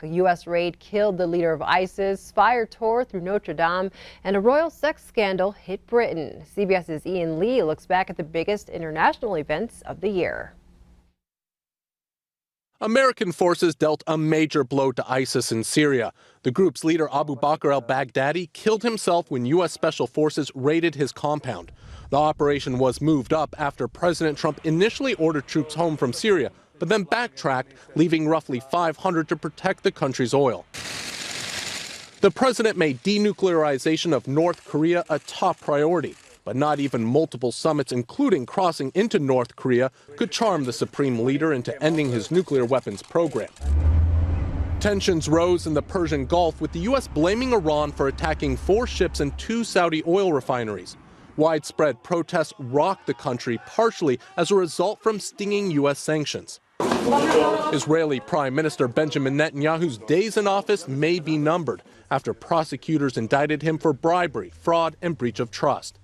A U.S. raid killed the leader of ISIS, fire tore through Notre Dame, and a royal sex scandal hit Britain. CBS's Ian Lee looks back at the biggest international events of the year. American forces dealt a major blow to ISIS in Syria. The group's leader, Abu Bakr al-Baghdadi, killed himself when U.S. Special Forces raided his compound. The operation was moved up after President Trump initially ordered troops home from Syria, but then backtracked, leaving roughly 500 to protect the country's oil. The president made denuclearization of North Korea a top priority, but not even multiple summits, including crossing into North Korea, could charm the supreme leader into ending his nuclear weapons program. Tensions rose in the Persian Gulf, with the U.S. blaming Iran for attacking 4 ships and 2 Saudi oil refineries. Widespread protests rocked the country, partially as a result from stinging U.S. sanctions. Israeli Prime Minister Benjamin Netanyahu's days in office may be numbered after prosecutors indicted him for bribery, fraud, and breach of trust.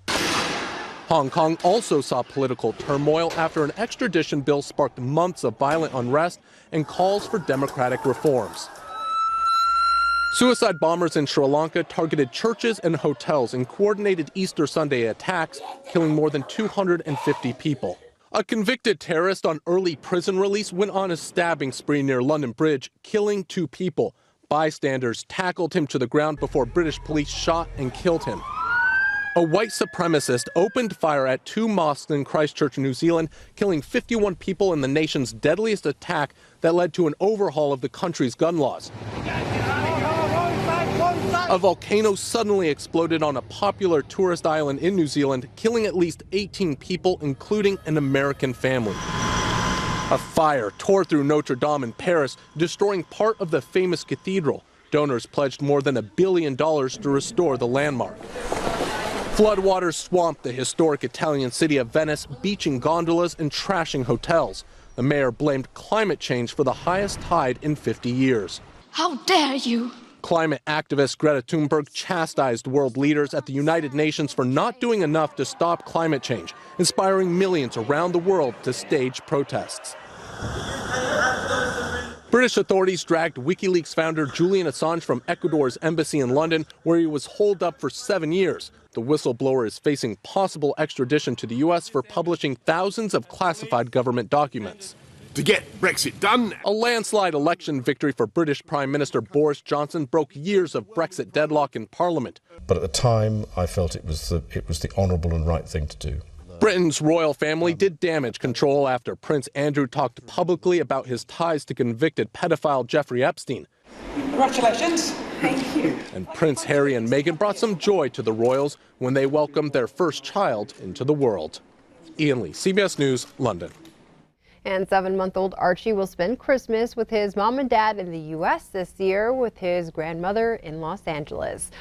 Hong Kong also saw political turmoil after an extradition bill sparked months of violent unrest and calls for democratic reforms. Suicide bombers in Sri Lanka targeted churches and hotels in coordinated Easter Sunday attacks, killing more than 250 people. A convicted terrorist on early prison release went on a stabbing spree near London Bridge, killing 2 people. Bystanders tackled him to the ground before British police shot and killed him. A white supremacist opened fire at 2 mosques in Christchurch, New Zealand, killing 51 people in the nation's deadliest attack that led to an overhaul of the country's gun laws. A volcano suddenly exploded on a popular tourist island in New Zealand, killing at least 18 people, including an American family. A fire tore through Notre Dame in Paris, destroying part of the famous cathedral. Donors pledged more than $1 billion to restore the landmark. Floodwaters swamped the historic Italian city of Venice, beaching gondolas and trashing hotels. The mayor blamed climate change for the highest tide in 50 years. How dare you! Climate activist Greta Thunberg chastised world leaders at the United Nations for not doing enough to stop climate change, inspiring millions around the world to stage protests. British authorities dragged WikiLeaks founder Julian Assange from Ecuador's embassy in London, where he was holed up for 7 years. The whistleblower is facing possible extradition to the U.S. for publishing thousands of classified government documents. To get Brexit done. A landslide election victory for British Prime Minister Boris Johnson broke years of Brexit deadlock in Parliament. But at the time, I felt it was the honourable and right thing to do. Britain's royal family did damage control after Prince Andrew talked publicly about his ties to convicted pedophile Jeffrey Epstein. Congratulations. Thank you. And Prince Harry and Meghan brought some joy to the royals when they welcomed their first child into the world. Ian Lee, CBS News, London. And 7-month-old Archie will spend Christmas with his mom and dad in the U.S. this year with his grandmother in Los Angeles.